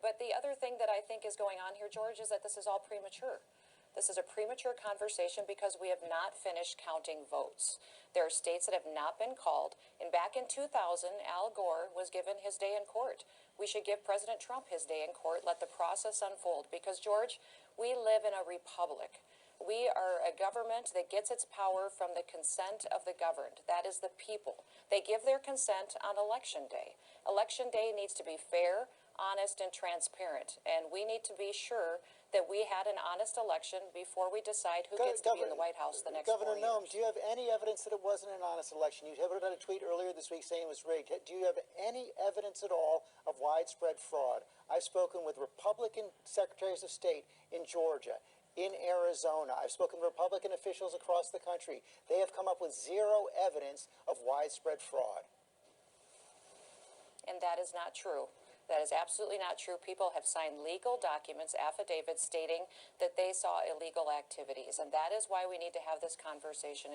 But the other thing that I think is going on here, George, is that this is all premature. This is a premature conversation because we have not finished counting votes. There are states that have not been called. And back in 2000, Al Gore was given his day in court. We should give President Trump his day in court, let the process unfold. Because, George, we live in a republic. We are a government that gets its power from the consent of the governed. That is the people. They give their consent on Election Day. Election Day needs to be fair, honest, and transparent. And we need to be sure that we had an honest election before we decide who gets to be in the White House the next 4 years. Governor Noem, do you have any evidence that it wasn't an honest election? You put out a tweet earlier this week saying it was rigged. Do you have any evidence at all of widespread fraud? I've spoken with Republican secretaries of state in Georgia, in Arizona. I've spoken to Republican officials across the country. They have come up with zero evidence of widespread fraud. And that is not true. That is absolutely not true. People have signed legal documents, affidavits, stating that they saw illegal activities. And that is why we need to have this conversation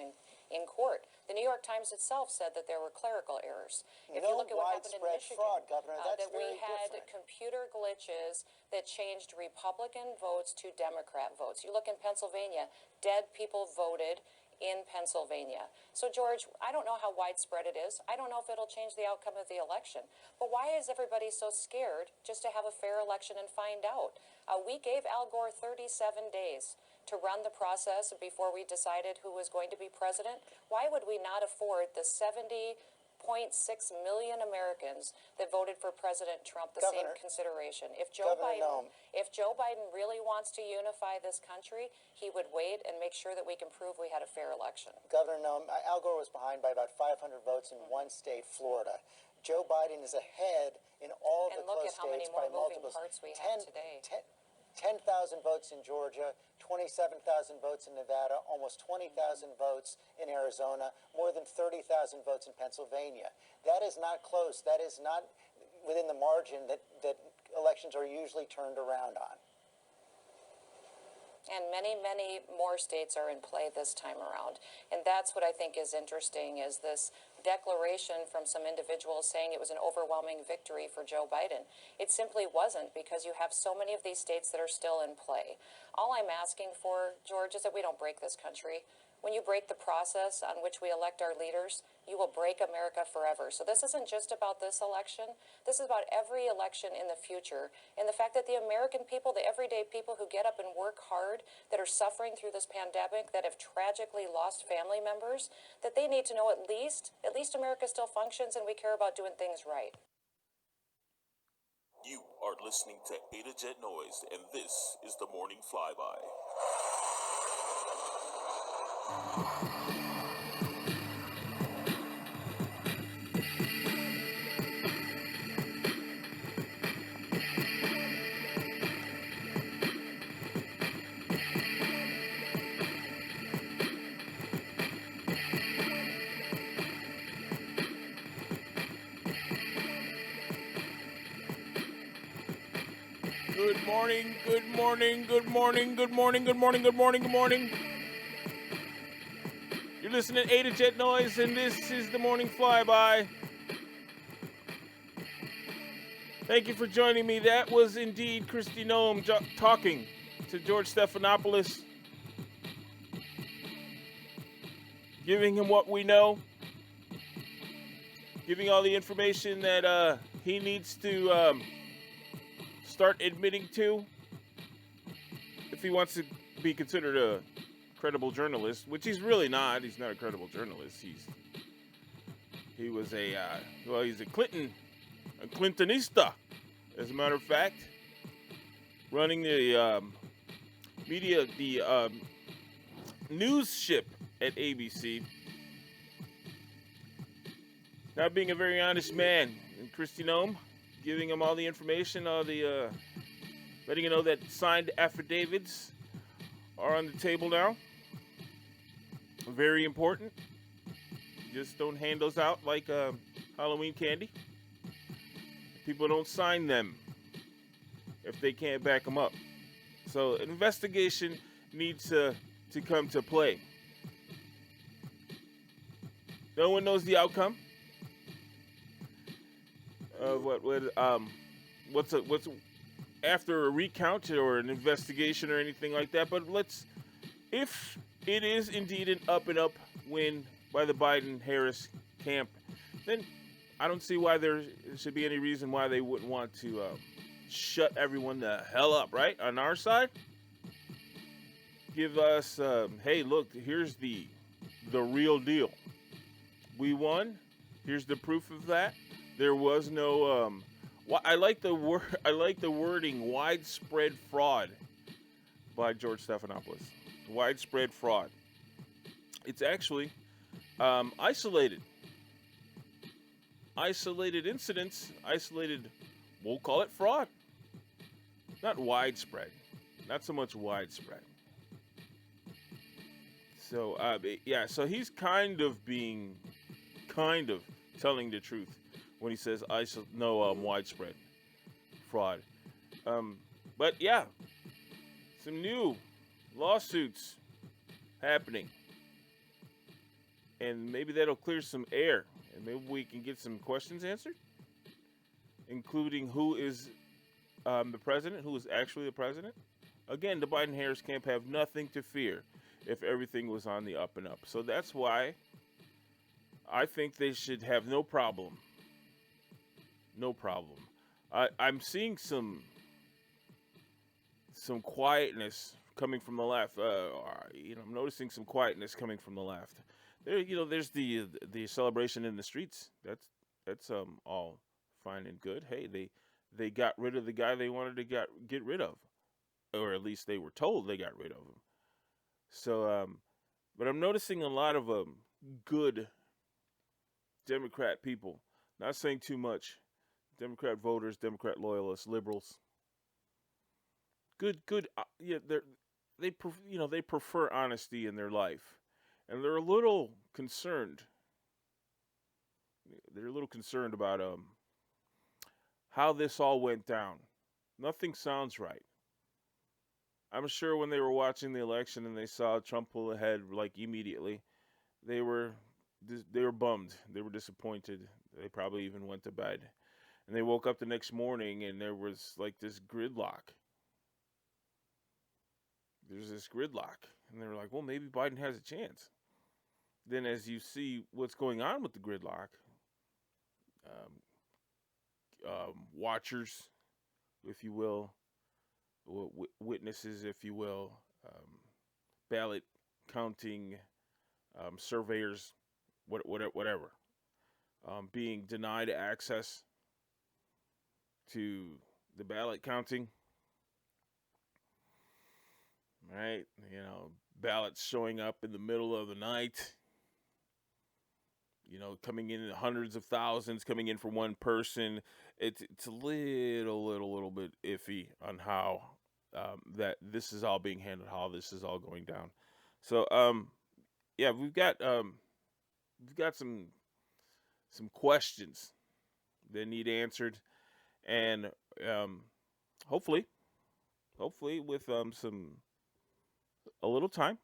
in court. The New York Times itself said that there were clerical errors. If you look at what happened in Michigan, fraud, Governor, that's that we had computer glitches that changed Republican votes to Democrat votes. You look in Pennsylvania, dead people voted in Pennsylvania. So, George, I don't know how widespread it is. I don't know if it'll change the outcome of the election. But why is everybody so scared just to have a fair election and find out? We gave Al Gore 37 days to run the process before we decided who was going to be president. Why would we not afford the 70.6 million Americans that voted for President Trump the same consideration? If Joe Biden really wants to unify this country, he would wait and make sure that we can prove we had a fair election. Governor Noem, Al Gore was behind by about 500 votes in one state, Florida. Joe Biden is ahead in all of the close states by multiples. And look at how many more moving parts we have today. 10,000 votes in Georgia, 27,000 votes in Nevada, almost 20,000 votes in Arizona, more than 30,000 votes in Pennsylvania. That is not close. That is not within the margin that elections are usually turned around on. And many, many more states are in play this time around. And that's what I think is interesting, is this declaration from some individuals saying it was an overwhelming victory for Joe Biden. It simply wasn't, because you have so many of these states that are still in play. All I'm asking for, George, is that we don't break this country. When you break the process on which we elect our leaders, you will break America forever. So this isn't just about this election. This is about every election in the future. And the fact that the American people, the everyday people who get up and work hard, that are suffering through this pandemic, that have tragically lost family members, that they need to know at least America still functions and we care about doing things right. You are listening to Ada Jet Noise, and this is the Morning Flyby. Good morning, good morning, good morning, good morning, good morning, good morning, good morning. You're listening to Ada Jet Noise, and this is the Morning Flyby. Thank you for joining me. That was indeed Kristi Noem talking to George Stephanopoulos, giving him what we know, giving all the information that he needs to start admitting to if he wants to be considered a credible journalist, which he's really not. He's not a credible journalist. He's a Clintonista, as a matter of fact, running the news ship at ABC. Not being a very honest man. And Kristi Noem giving him all the information, letting you know that signed affidavits are on the table now. Very important. Just don't hand those out like Halloween candy. People don't sign them if they can't back them up. So an investigation needs to come to play. No one knows the outcome of what's after a recount or an investigation or anything like that. But if it is indeed an up and up win by the Biden-Harris camp, then I don't see why there should be any reason why they wouldn't want to shut everyone the hell up, right? On our side, give us, hey, look, here's the real deal. We won. Here's the proof of that. There was no. I like the word. I like the wording "widespread fraud" by George Stephanopoulos. Widespread fraud. It's actually isolated incidents, we'll call it fraud. Not widespread. Not so much widespread. So, so he's kind of telling the truth when he says widespread fraud. But yeah, some new lawsuits happening. And maybe that'll clear some air. And maybe we can get some questions answered, including who is the president, who is actually the president. Again, the Biden-Harris camp have nothing to fear if everything was on the up and up. So that's why I think they should have no problem. No problem. I'm seeing some quietness coming from the left. I'm noticing some quietness coming from the left. There's the celebration in the streets. That's all fine and good. Hey, they got rid of the guy they wanted to get rid of, or at least they were told they got rid of him. So, but I'm noticing a lot of good Democrat people. Not saying too much. Democrat voters, Democrat loyalists, liberals. Good. They prefer honesty in their life. And they're a little concerned. They're a little concerned about how this all went down. Nothing sounds right. I'm sure when they were watching the election and they saw Trump pull ahead like immediately, they were bummed. They were disappointed. They probably even went to bed. And they woke up the next morning and there was like this gridlock. There's this gridlock. And they were like, well, maybe Biden has a chance. Then as you see what's going on with the gridlock, watchers, if you will, witnesses, if you will, ballot counting, surveyors, whatever, being denied access to the ballot counting, right? Ballots showing up in the middle of the night. Coming in hundreds of thousands, coming in for one person. It's a little bit iffy on how that this is all being handled, how this is all going down. So we've got some questions that need answered, and hopefully with a little time,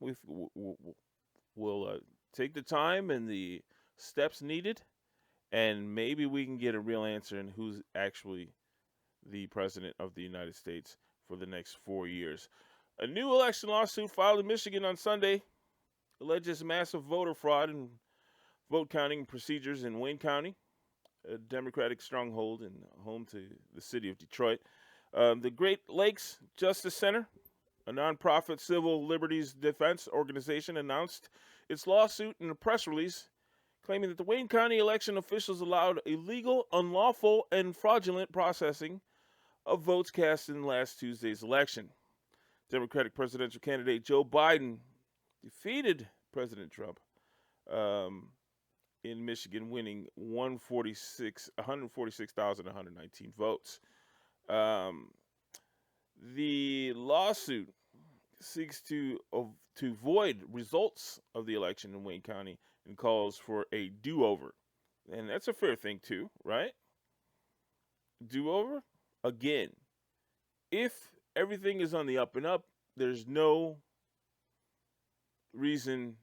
we'll take the time and the steps needed, and maybe we can get a real answer in who's actually the president of the United States for the next 4 years. A new election lawsuit filed in Michigan on Sunday alleges massive voter fraud and vote counting procedures in Wayne County, a Democratic stronghold and home to the city of Detroit. The Great Lakes Justice Center, a nonprofit civil liberties defense organization, announced its lawsuit in a press release claiming that the Wayne County election officials allowed illegal, unlawful, and fraudulent processing of votes cast in last Tuesday's election. Democratic presidential candidate Joe Biden defeated President Trump in Michigan, winning 146,119 votes. The lawsuit seeks to void results of the election in Wayne County and calls for a do-over. And that's a fair thing too, right? Do-over? Again, if everything is on the up and up, there's no reason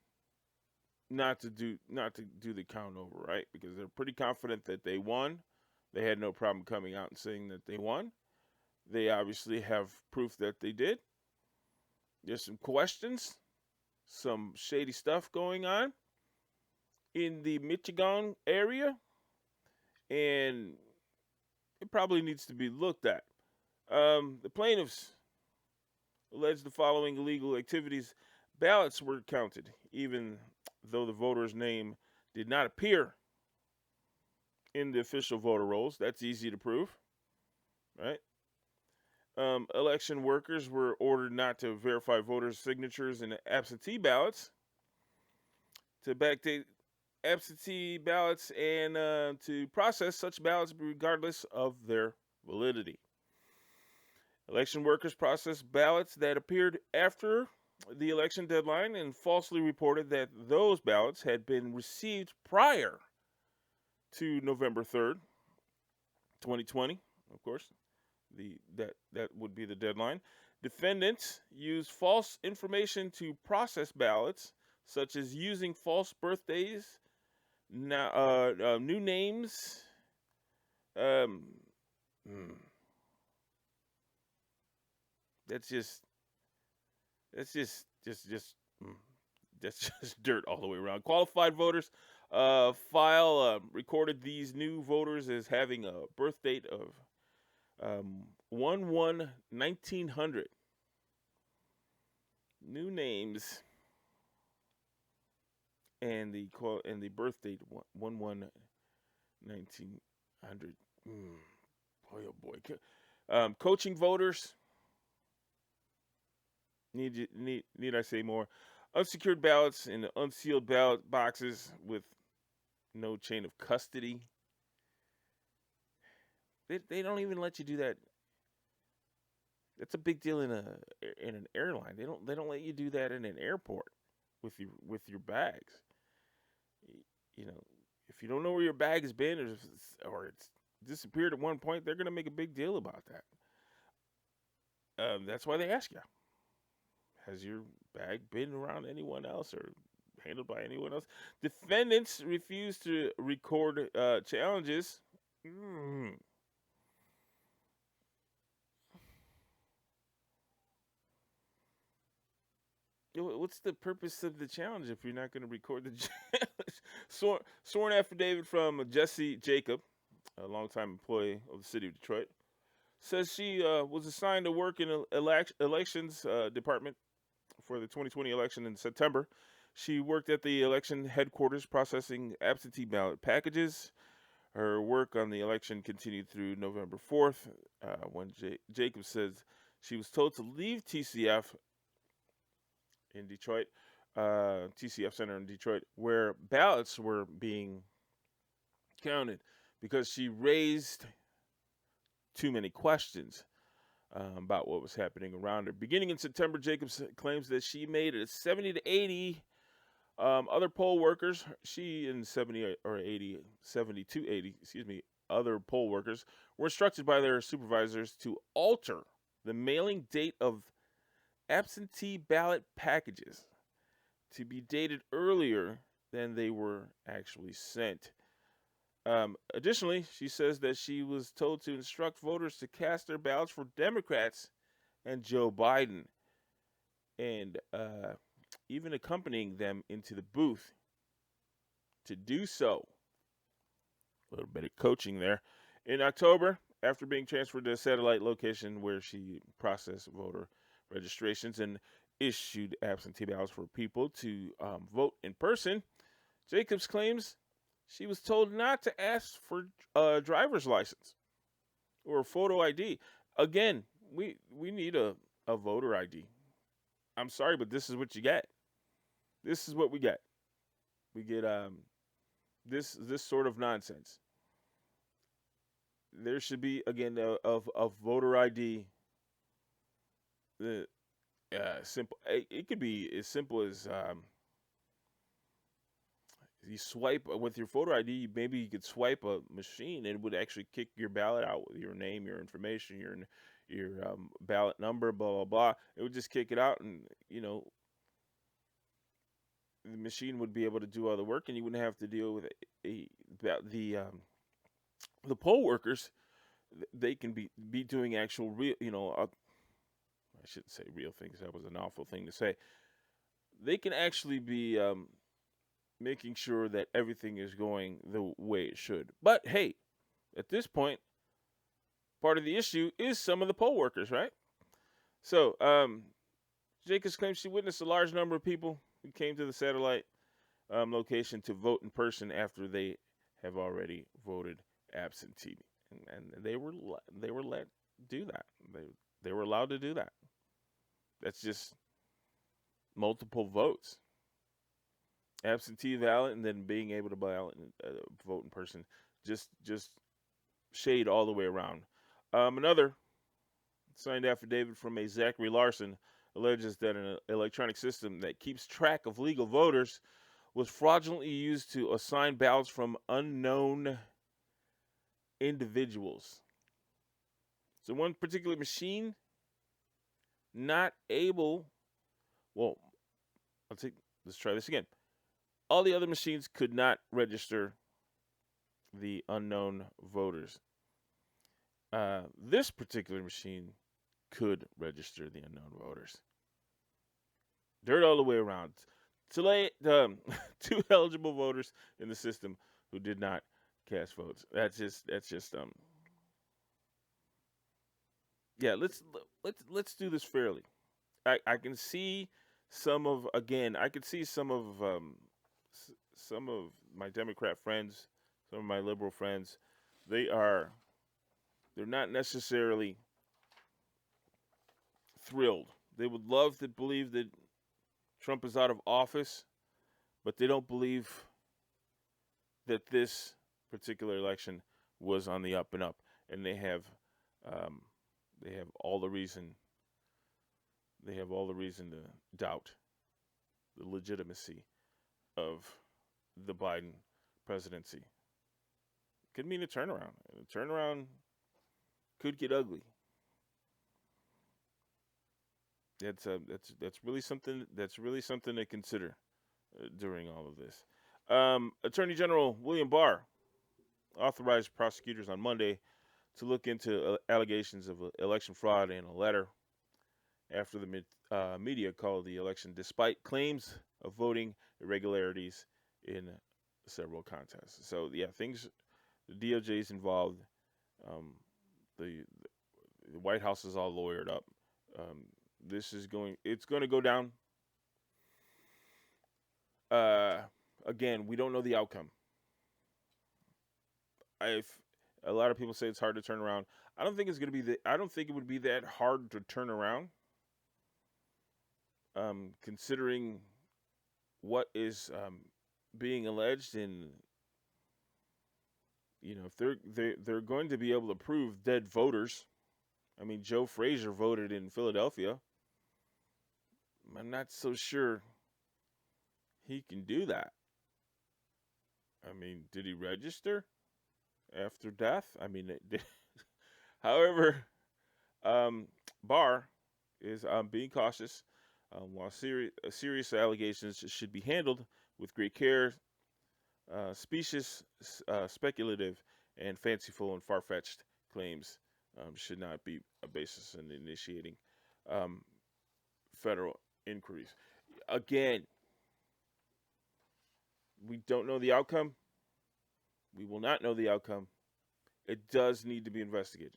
not to do the count over, right? Because they're pretty confident that they won. They had no problem coming out and saying that they won. They obviously have proof that they did. There's some questions, some shady stuff going on in the Michigan area, and it probably needs to be looked at. The plaintiffs alleged the following illegal activities: ballots were counted, even though the voter's name did not appear in the official voter rolls. That's easy to prove, right? Election workers were ordered not to verify voters' signatures in absentee ballots, to backdate absentee ballots, and to process such ballots regardless of their validity. Election workers processed ballots that appeared after the election deadline and falsely reported that those ballots had been received prior to November 3rd, 2020. Of course, that would be the deadline. Defendants used false information to process ballots, such as using false birthdays, new names. Um, hmm, that's just that's mm, that's just dirt all the way around. Qualified voters recorded these new voters as having a birth date of 1/1/1900. New names and the birth date 1/1/1900. Boy, oh boy. Coaching voters. Need I say more? Unsecured ballots in unsealed ballot boxes with no chain of custody. They don't even let you do that. That's a big deal in an airline. They don't let you do that in an airport with your bags. You know, if you don't know where your bag has been, or it's disappeared at one point, they're gonna make a big deal about that. That's why they ask you: has your bag been around anyone else or handled by anyone else? Defendants refuse to record challenges. What's the purpose of the challenge if you're not going to record the challenge? Sworn affidavit from Jesse Jacob, a longtime employee of the city of Detroit, says she was assigned to work in elections department for the 2020 election in September. She worked at the election headquarters processing absentee ballot packages. Her work on the election continued through November 4th, when Jacob says she was told to leave TCF in Detroit, TCF Center in Detroit, where ballots were being counted, because she raised too many questions about what was happening around her. Beginning in September, Jacobs claims that she made it 70 to 80 other poll workers. She and 70 or 80, 70 to 80, other poll workers were instructed by their supervisors to alter the mailing date of absentee ballot packages to be dated earlier than they were actually sent. Additionally, she says that she was told to instruct voters to cast their ballots for Democrats and Joe Biden, and even accompanying them into the booth to do so. A little bit of coaching there. In October, after being transferred to a satellite location where she processed voter registrations and issued absentee ballots for people to vote in person, Jacobs claims she was told not to ask for a driver's license or a photo ID. Again, we need a voter ID. I'm sorry, but this is what you get. This is what we get. We get this sort of nonsense. There should be, again, a voter ID. The simple. It could be as simple as you swipe with your photo ID. Maybe you could swipe a machine, and it would actually kick your ballot out with your name, your information, your ballot number, blah blah blah. It would just kick it out, and the machine would be able to do all the work, and you wouldn't have to deal with the poll workers they can be doing actual real, I shouldn't say real things. That was an awful thing to say. They can actually be making sure that everything is going the way it should. But hey, at this point, part of the issue is some of the poll workers, right? So, Jacobs claims she witnessed a large number of people who came to the satellite location to vote in person after they have already voted absentee, and they were let do that. They were allowed to do that. That's just multiple votes, absentee ballot, and then being able to ballot and vote in person. Just shade all the way around. Another signed affidavit from a Zachary Larson alleges that an electronic system that keeps track of legal voters was fraudulently used to assign ballots from unknown individuals. So one particular machine not able, well, let's try this again. All the other machines could not register the unknown voters. This particular machine could register the unknown voters. Dirt all the way around. Two eligible voters in the system who did not cast votes. That's just yeah, let's do this fairly. I can see some of some of my Democrat friends, some of my liberal friends. They're not necessarily thrilled. They would love to believe that Trump is out of office, but they don't believe that this particular election was on the up and up, and they have all the reason. They have all the reason to doubt the legitimacy of the Biden presidency. Could mean a turnaround. A turnaround could get ugly. That's really something. That's really something to consider during all of this. Attorney General William Barr authorized prosecutors on Monday to look into allegations of election fraud in a letter after the media called the election despite claims of voting irregularities in several contests. So yeah, the DOJ is involved. The White House is all lawyered up. It's going to go down. Again, we don't know the outcome. A lot of people say it's hard to turn around. I don't think it would be that hard to turn around. Considering what is being alleged, and if they're going to be able to prove dead voters. I mean, Joe Frazier voted in Philadelphia. I'm not so sure he can do that. I mean, did he register after death? I mean, however, Barr is being cautious. While serious allegations should be handled with great care, specious, speculative, and fanciful and far-fetched claims should not be a basis in initiating federal inquiries. Again, we don't know the outcome. We will not know the outcome. It does need to be investigated.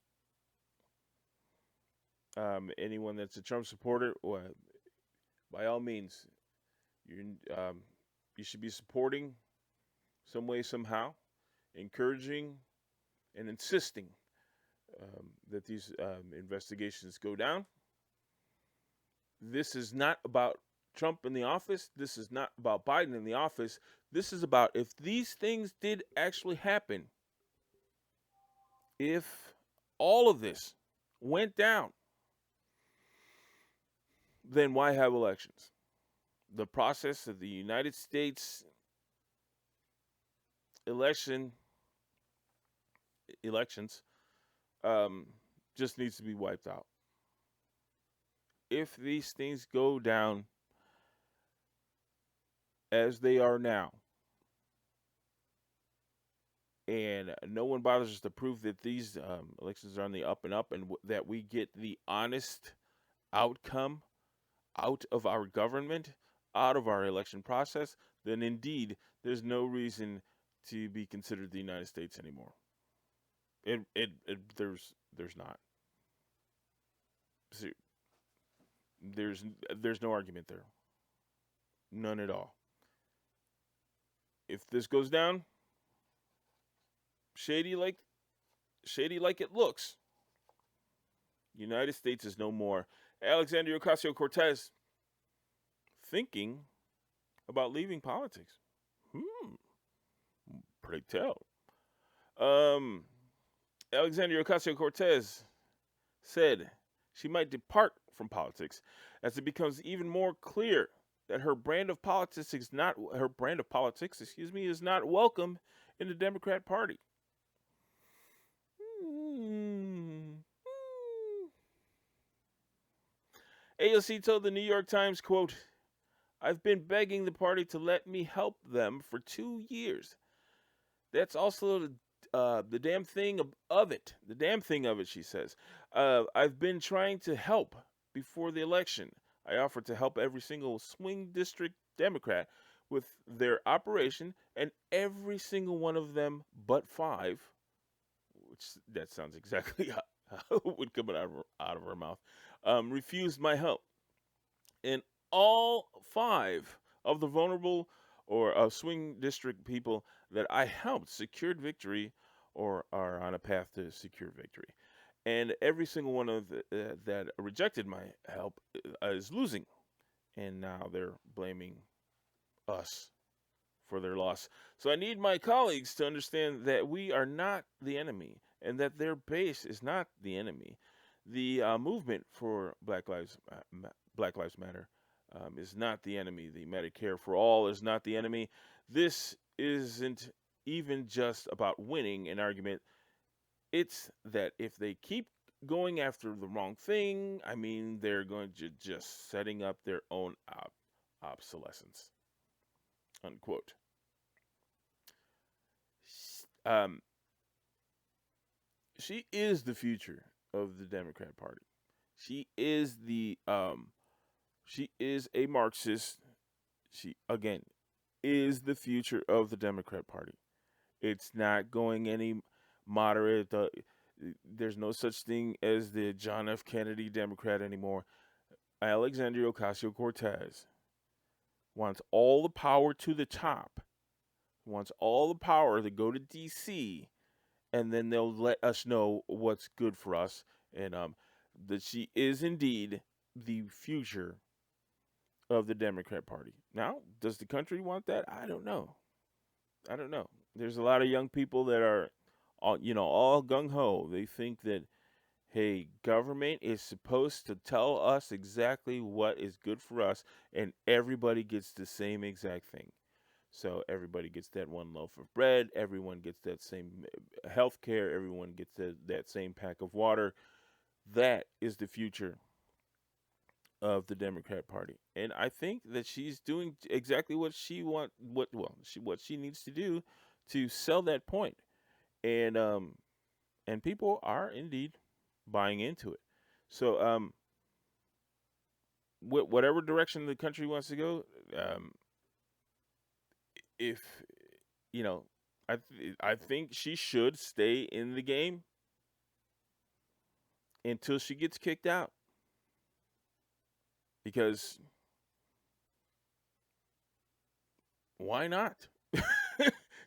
Anyone that's a Trump supporter, by all means, you should be supporting some way, somehow, encouraging and insisting that these investigations go down. This is not about Trump in the office. This is not about Biden in the office. This is about if these things did actually happen, if all of this went down, then why have elections? The process of the United States elections just needs to be wiped out. If these things go down as they are now, and no one bothers to prove that these elections are on the up and up, and that we get the honest outcome out of our government, out of our election process, then indeed there's no reason to be considered the United States anymore. There's not. There's no argument there. None at all. If this goes down, shady like it looks, United States is no more. Alexandria Ocasio-Cortez thinking about leaving politics. Pray tell. Alexandria Ocasio-Cortez said she might depart from politics as it becomes even more clear that her brand of politics is not welcome in the Democrat Party. AOC told the New York Times, quote, "I've been begging the party to let me help them for 2 years. That's also the damn thing of it. The damn thing of it," she says. "I've been trying to help before the election. I offered to help every single swing district Democrat with their operation, and every single one of them but 5, which that sounds exactly how it would come out of her mouth, refused my help. And all 5 of the vulnerable or swing district people that I helped secured victory or are on a path to secure victory. And every single one of that rejected my help is losing. And now they're blaming us for their loss. So I need my colleagues to understand that we are not the enemy and that their base is not the enemy. The movement for Black Lives Matter is not the enemy. The Medicare for All is not the enemy. This isn't even just about winning an argument. It's that if they keep going after the wrong thing, I mean, they're going to just setting up their own obsolescence. Unquote. She is the future of the Democrat Party. She is she is a Marxist. She again is the future of the Democrat Party. It's not going any moderate. There's no such thing as the John F. Kennedy Democrat anymore. Alexandria Ocasio-Cortez wants all the power to the top, wants all the power to go to D.C., and then they'll let us know what's good for us. And that she is indeed the future of the Democrat Party. Now, does the country want that? I don't know. There's a lot of young people that are, all gung-ho. They think that, hey, government is supposed to tell us exactly what is good for us, and everybody gets the same exact thing. So everybody gets that one loaf of bread. Everyone gets that same health care. Everyone gets that same pack of water. That is the future of the Democrat Party, and I think that she's doing exactly what she needs to do to sell that point, and people are indeed buying into it. So whatever direction the country wants to go, if I think she should stay in the game until she gets kicked out. Because why not?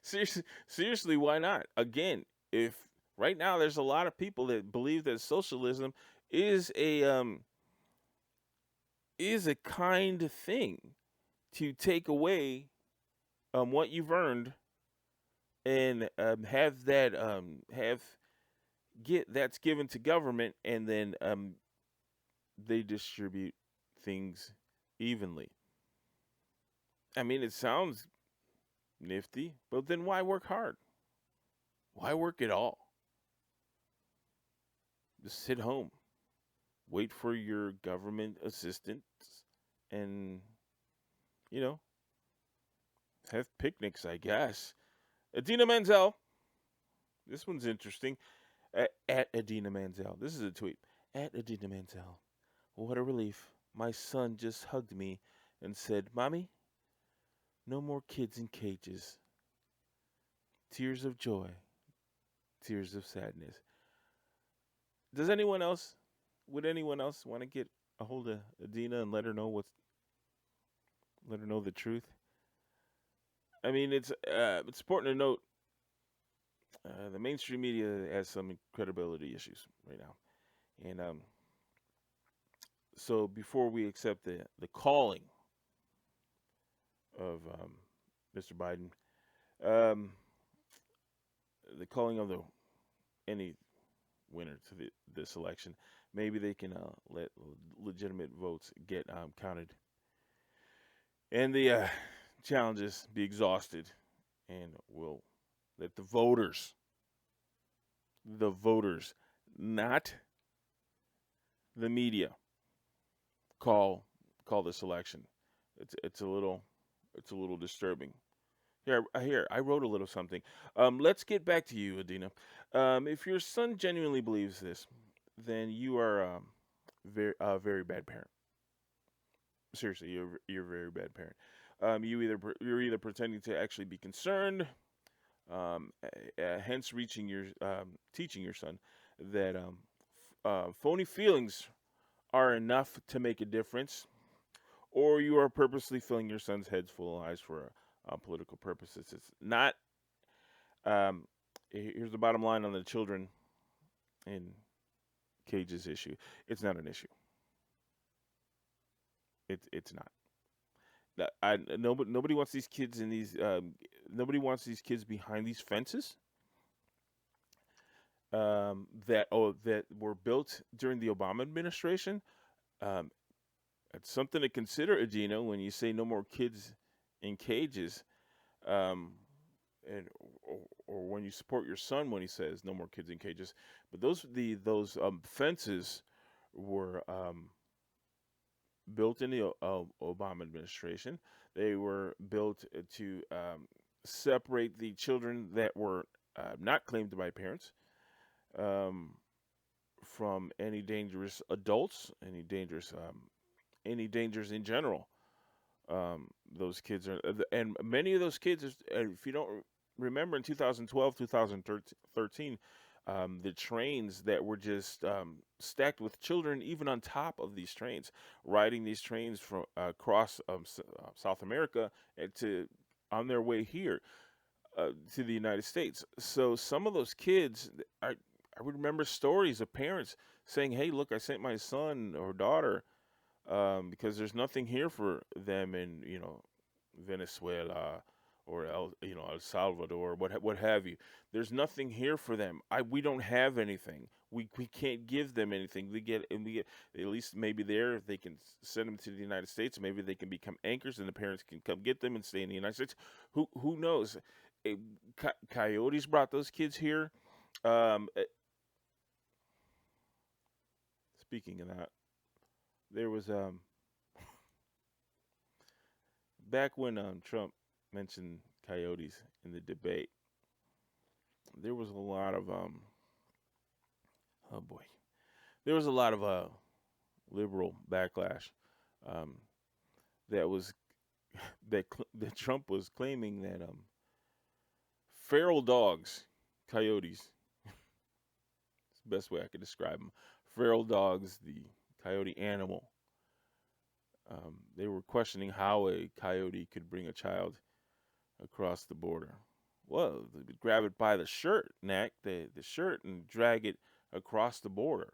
Seriously, why not? Again, if right now there's a lot of people that believe that socialism is a kind thing to take away what you've earned and have that that's given to government, and then they distribute things evenly. I mean, it sounds nifty, but then why work hard? Why work at all? Just sit home, wait for your government assistance, and have picnics, I guess. Idina Manzel This one's interesting. At Idina Manzel. This is a tweet. At Idina Manzel. What a relief. My son just hugged me and said, Mommy, no more kids in cages. Tears of joy. Tears of sadness. Does anyone else, would anyone else want to get a hold of Idina and let her know the truth? I mean, it's important to note the mainstream media has some credibility issues right now, and so before we accept the calling of Mr. Biden, um, the calling of the any winner to this election, maybe they can let legitimate votes get counted, and the challenges be exhausted, and we'll let the voters, not the media, call this election. It's a little disturbing. Here, I wrote a little something. Let's get back to you, Adina. If your son genuinely believes this, then you are very bad parent. Seriously, you're a very bad parent. You're either pretending to actually be concerned, hence teaching your son that phony feelings are enough to make a difference, or you are purposely filling your son's head full of lies for political purposes. It's not. Um, Here's the bottom line on the children in cages issue. It's not an issue. It's not. Nobody wants these kids in these. Nobody wants these kids behind these fences. That were built during the Obama administration. Um, it's something to consider, Adina, when you say no more kids in cages, um, and or when you support your son when he says no more kids in cages. But those fences were built in the Obama administration. They were built to separate the children that were not claimed by parents um, from any dangerous adults, any dangers in general. Those kids are, and many of those kids, if you don't remember, in 2012, 2013, the trains that were just stacked with children, even on top of these trains, riding these trains from across South America and to on their way here to the United States. So some of those kids, I would remember stories of parents saying, "Hey, look, I sent my son or daughter because there's nothing here for them in Venezuela or El Salvador, what have you. There's nothing here for them. We don't have anything. We can't give them anything. We get at least maybe there they can send them to the United States. Maybe they can become anchors, and the parents can come get them and stay in the United States. Who knows? Coyotes brought those kids here. Um, eh, Speaking of that, there was back when Trump mentioned coyotes in the debate, there was a lot of oh boy, there was a lot of liberal backlash um, that was that Trump was claiming that feral dogs, coyotes, it's the best way I could describe them. Feral dogs, the coyote animal. They were questioning how a coyote could bring a child across the border. Well, they would grab it by the shirt, neck, the shirt, and drag it across the border.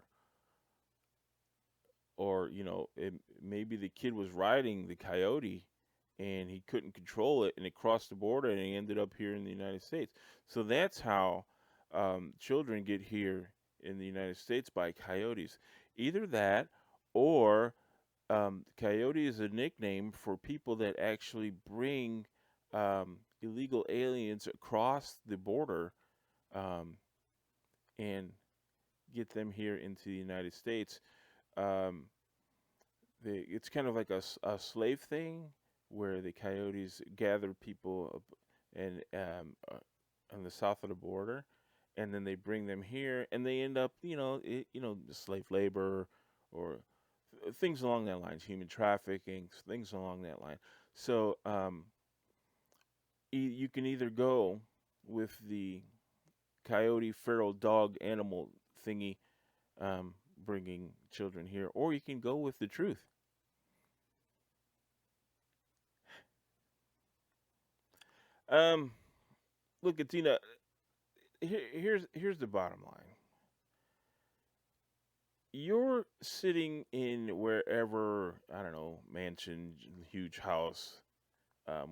Or, maybe the kid was riding the coyote and he couldn't control it and it crossed the border and he ended up here in the United States. So that's how children get here in the United States by coyotes. Either that or coyote is a nickname for people that actually bring illegal aliens across the border um, and get them here into the United States. Um, it's kind of like a slave thing where the coyotes gather people and on the south of the border and then they bring them here, and they end up, slave labor or things along that lines, human trafficking, things along that line. So you can either go with the coyote, feral dog, animal thingy, bringing children here, or you can go with the truth. Um, Look, Atina, here's the bottom line. You're sitting in wherever, I don't know, mansion, huge house,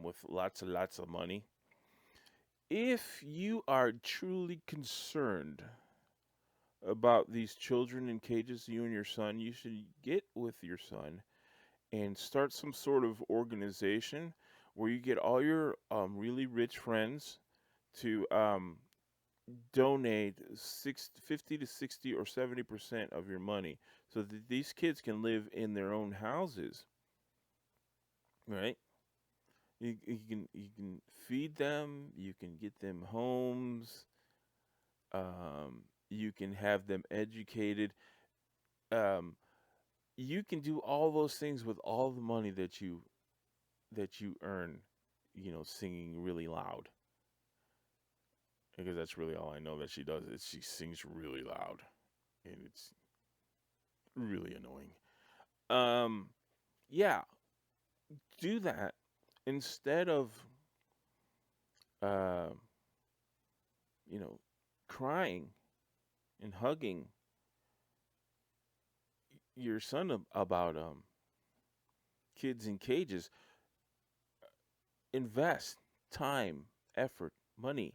with lots of money. If you are truly concerned about these children in cages, you and your son, you should get with your son and start some sort of organization where you get all your really rich friends to donate 50 to 60 or 70% of your money so that these kids can live in their own houses, right? You can feed them, you can get them homes, you can have them educated. Um, you can do all those things with all the money that you earn, singing really loud. Because that's really all I know that she does is she sings really loud, and it's really annoying. Um, yeah, do that instead of uh, you know, crying and hugging your son about kids in cages. Invest time, effort, money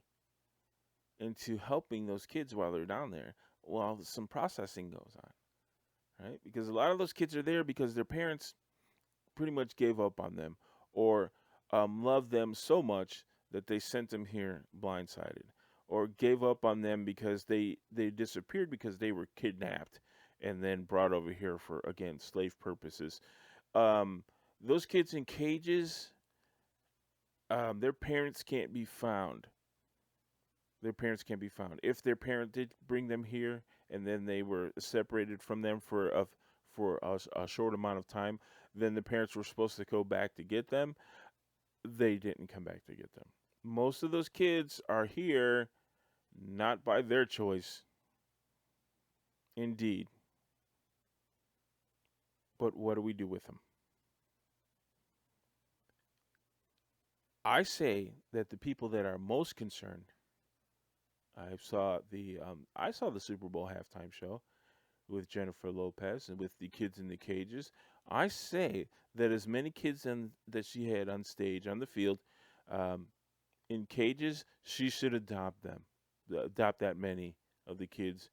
into helping those kids while they're down there, while some processing goes on, right? Because a lot of those kids are there because their parents pretty much gave up on them, or loved them so much that they sent them here blindsided, or gave up on them because they disappeared because they were kidnapped and then brought over here for, again, slave purposes. Um, those kids in cages, their parents can't be found. Their parents can't be found. If their parent did bring them here and then they were separated from them for a short amount of time, then the parents were supposed to go back to get them. They didn't come back to get them. Most of those kids are here not by their choice, indeed. But what do we do with them? I say that the people that are most concerned. I saw the Super Bowl halftime show with Jennifer Lopez and with the kids in the cages. I say that as many kids that she had on stage on the field, um, in cages, she should adopt that many of the kids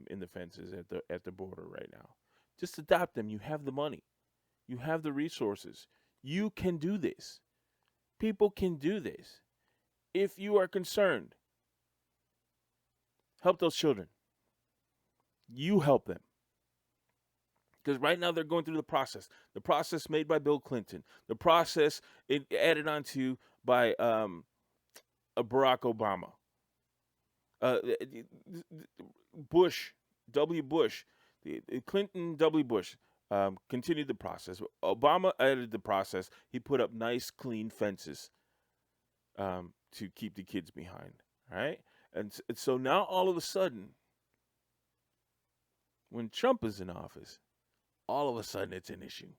in the fences at the border right now. Just adopt them. You have the money. You have the resources. You can do this. People can do this. If you are concerned, help those children. You help them. Because right now they're going through the process made by Bill Clinton, the process added onto by Barack Obama, uh, Bush, W. Bush, Clinton, W. Bush. Continued the process. Obama added the process. He put up nice, clean fences to keep the kids behind. Right, and so now all of a sudden, when Trump is in office, all of a sudden it's an issue.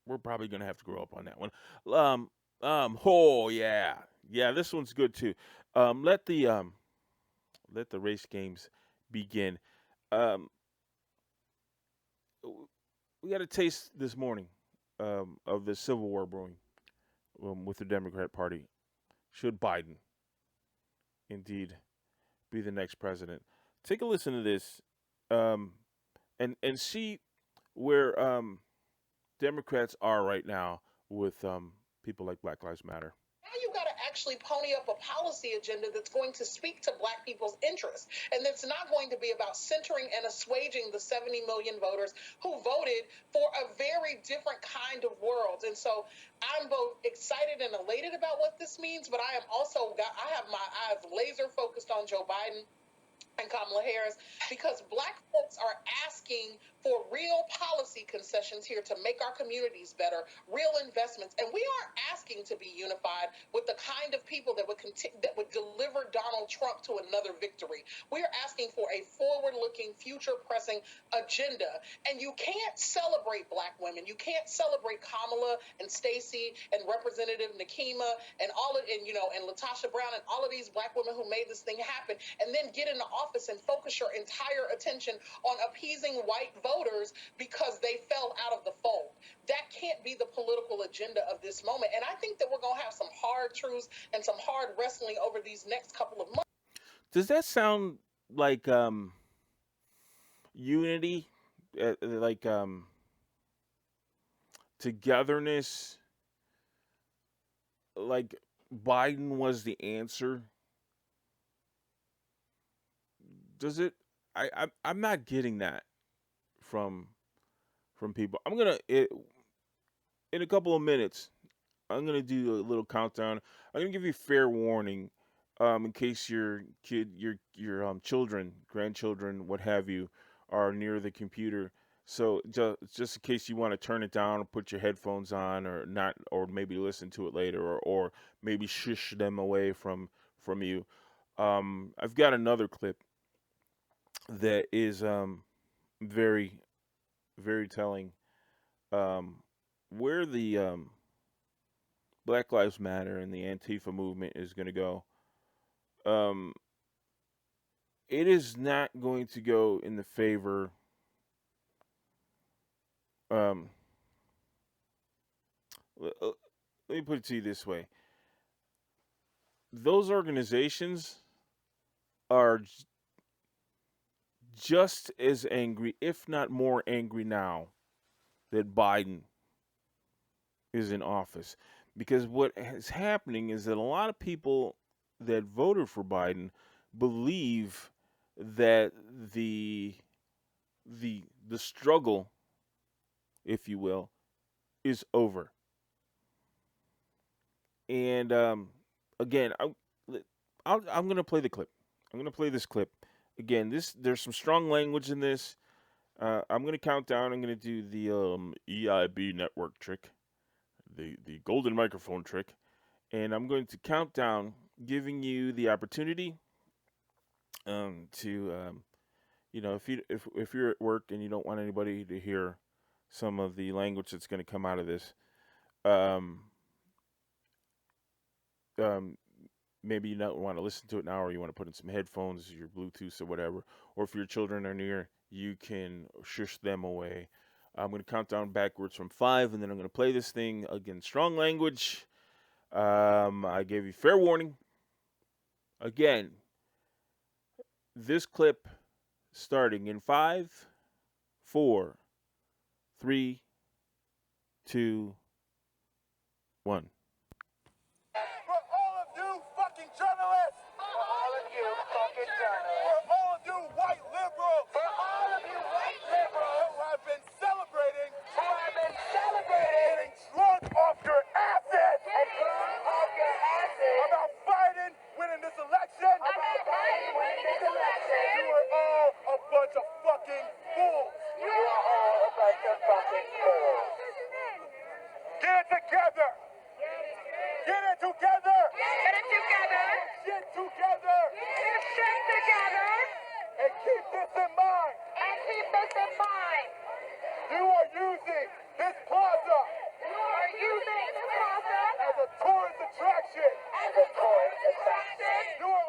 We're probably gonna have to grow up on that one. Oh yeah. This one's good too. Let the race games begin. Um, we got a taste this morning of the civil war brewing with the Democrat Party. Should Biden indeed be the next president? Take a listen to this, um, and see where Democrats are right now with people like Black Lives Matter. Now you got to actually pony up a policy agenda that's going to speak to Black people's interests, and that's not going to be about centering and assuaging the 70 million voters who voted for a very different kind of world. And so I'm both excited and elated about what this means, but I have my eyes laser focused on Joe Biden and Kamala Harris, because Black folks are asking for real policy concessions here to make our communities better, real investments, and we aren't asking to be unified with the kind of people that would deliver Donald Trump to another victory. We are asking for a forward-looking, future-pressing agenda, and you can't celebrate Black women. You can't celebrate Kamala and Stacey and Representative Nakima and Latasha Brown and all of these Black women who made this thing happen, and then get in the office and focus your entire attention on appeasing white voters because they fell out of the fold. That can't be the political agenda of this moment. And I think that we're going to have some hard truths and some hard wrestling over these next couple of months. Does that sound like unity, like togetherness, like Biden was the answer? Does it? I'm not getting that from people. In a couple of minutes, I'm gonna do a little countdown. I'm gonna give you fair warning, in case your children, grandchildren, what have you, are near the computer. So just in case you want to turn it down or put your headphones on, or not, or maybe listen to it later, or maybe shush them away from you. I've got another clip that is very, very telling, where the Black Lives Matter and the Antifa movement is going to go. It is not going to go in the favor. Let me put it to you this way: those organizations are just as angry, if not more angry now, that Biden is in office. Because what is happening is that a lot of people that voted for Biden believe that the struggle, if you will, is over. And again, I'm going to play the clip. I'm going to play this clip. Again, there's some strong language in this. I'm going to count down. I'm going to do the EIB network trick, the golden microphone trick, and I'm going to count down, giving you the opportunity to if you're at work and you don't want anybody to hear some of the language that's going to come out of this, maybe you don't want to listen to it now, or you want to put in some headphones, your Bluetooth or whatever, or if your children are near, you can shush them away. I'm going to count down backwards from 5, and then I'm going to play this thing. Again, strong language. I gave you fair warning. Again, this clip starting in 5, 4, 3, 2, 1. For all of you fucking journalists. For all of you fucking journalists. For all of you white liberals. For all of you white liberals. Who have been celebrating. Getting drunk off your asses. About Biden winning this election. You are all a bunch of fucking fools. Get it together. Get it together. Get together. And keep this in mind. You are using this plaza as a tourist attraction. You are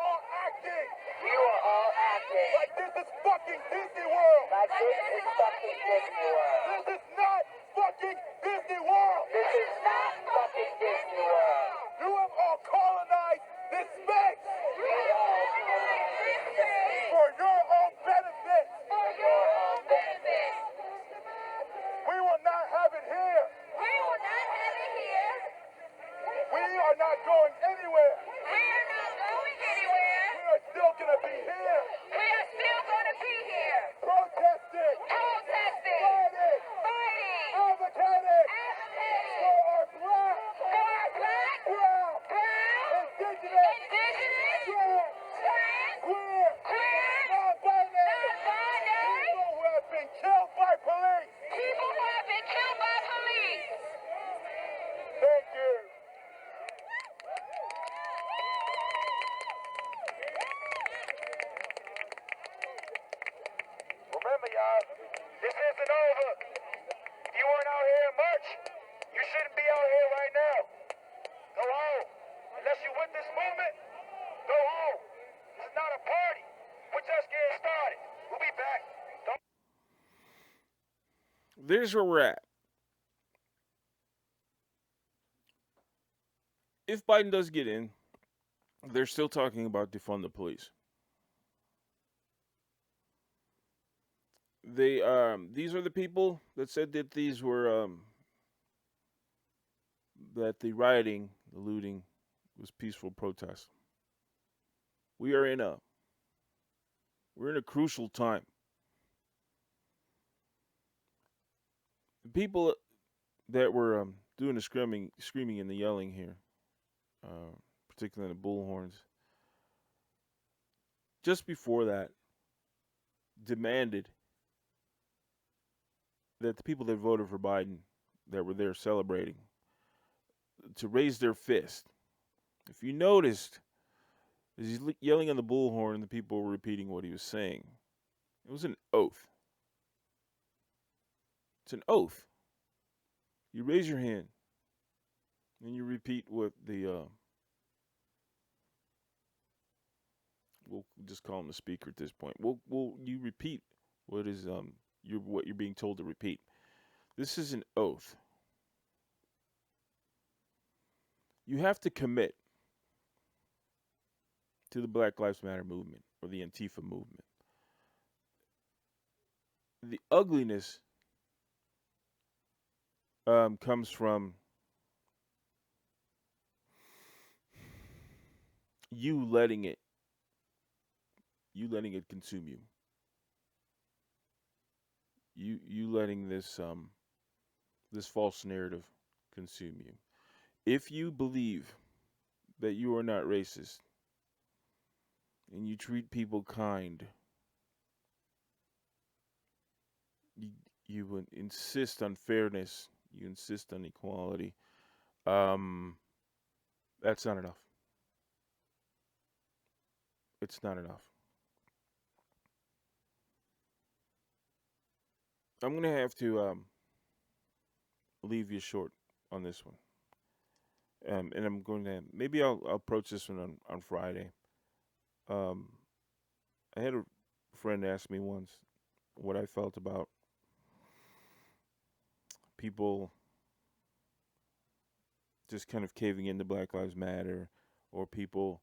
all acting like this is fucking Disney World. This is not fucking Disney World. You have all colonized this space for your own benefit. We will not have it here. We are not going anywhere. remember, y'all, this isn't over. You weren't out here in March. You shouldn't be out here right now. Go home. Unless you with this movement, go home. This is not a party. We're just getting started. We'll be back. There's where we're at. If Biden does get in, they're still talking about defund the police. These are the people that said that these were that the rioting, the looting, was peaceful protest. We're in a crucial time. The people that were doing the screaming and the yelling here, particularly the bullhorns, just before that, demanded that the people that voted for Biden, that were there celebrating, to raise their fist. If you noticed, as he's yelling on the bullhorn, the people were repeating what he was saying. It was an oath. It's an oath. You raise your hand, and you repeat what the we'll just call him the speaker at this point. You repeat what you're being told to repeat. This is an oath. You have to commit to the Black Lives Matter movement or the Antifa movement. The ugliness comes from you letting it consume you. You letting this false narrative consume you. If you believe that you are not racist and you treat people kind, you insist on fairness, you insist on equality, that's not enough. It's not enough. I'm going to have to leave you short on this one. And I'm going to, maybe I'll approach this one on Friday. I had a friend ask me once what I felt about people just kind of caving into Black Lives Matter, or people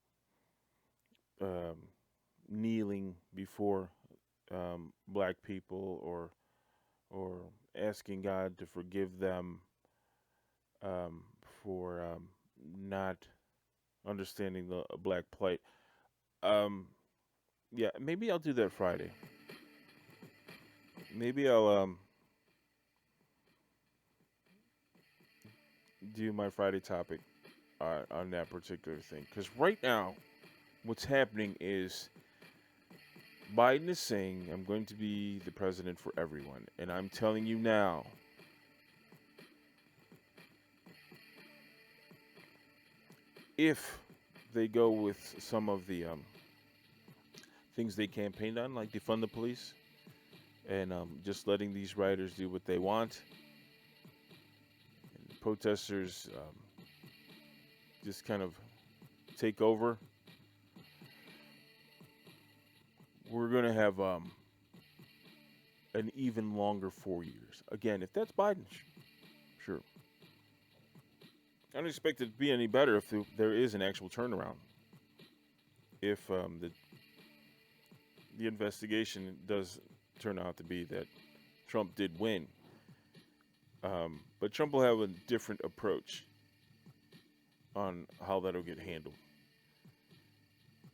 kneeling before black people, or asking God to forgive them for not understanding the black plight. Yeah, maybe I'll do that Friday. Maybe I'll do my Friday topic on that particular thing. Because right now, what's happening is Biden is saying, I'm going to be the president for everyone. And I'm telling you now, if they go with some of the things they campaigned on, like defund the police, and just letting these rioters do what they want, and protesters just kind of take over, we're going to have an even longer 4 years. Again, if that's Biden, sure. I don't expect it to be any better if there is an actual turnaround. If the investigation does turn out to be that Trump did win. But Trump will have a different approach on how that'll get handled.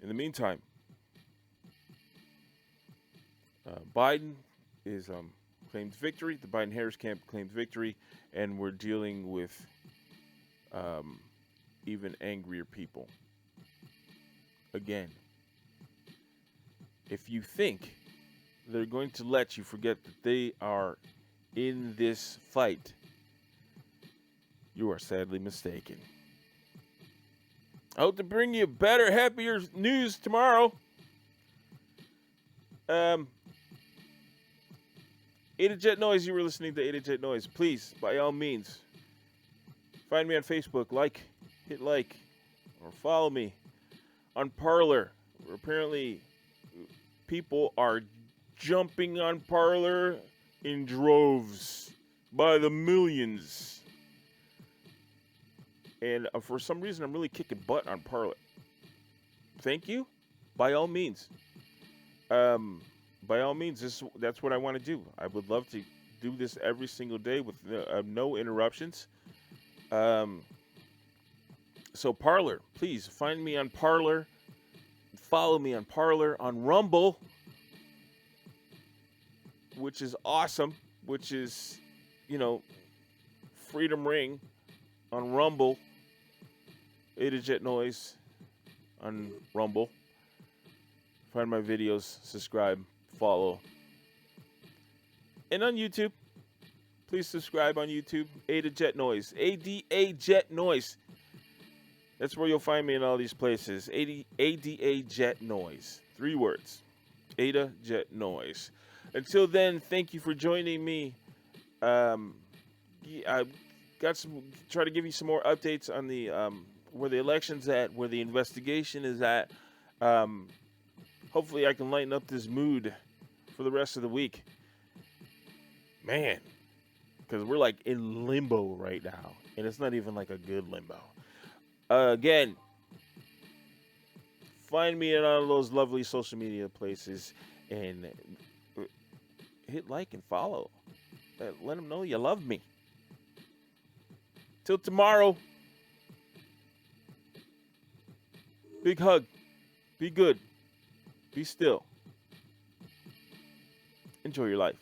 In the meantime, Biden is claimed victory. The Biden-Harris camp claimed victory, and we're dealing with even angrier people. Again, if you think they're going to let you forget that they are in this fight, you are sadly mistaken. I hope to bring you better, happier news tomorrow. Ada Jet Noise, you were listening to Ada Jet Noise. Please, by all means, find me on Facebook, hit like, or follow me on Parler, where apparently people are jumping on Parler in droves by the millions. And for some reason, I'm really kicking butt on Parler. Thank you. By all means. By all means, that's what I want to do. I would love to do this every single day with no interruptions. So Parler, please find me on Parler. Follow me on Parler, on Rumble, which is awesome, which is, Freedom Ring on Rumble. Ada Jet Noise on Rumble. Find my videos, subscribe, follow. And on YouTube, please subscribe on YouTube. Ada Jet Noise. ADA Jet Noise. That's where you'll find me in all these places. ADA Jet Noise. 3 words. Ada Jet Noise. Until then, thank you for joining me. I try to give you some more updates on the where the election's at, where the investigation is at. Hopefully I can lighten up this mood for the rest of the week. Man, because we're like in limbo right now, and it's not even like a good limbo. Again, find me in all those lovely social media places and hit like and follow. Let them know you love me. Till tomorrow, big hug. Be good. Be still. Enjoy your life.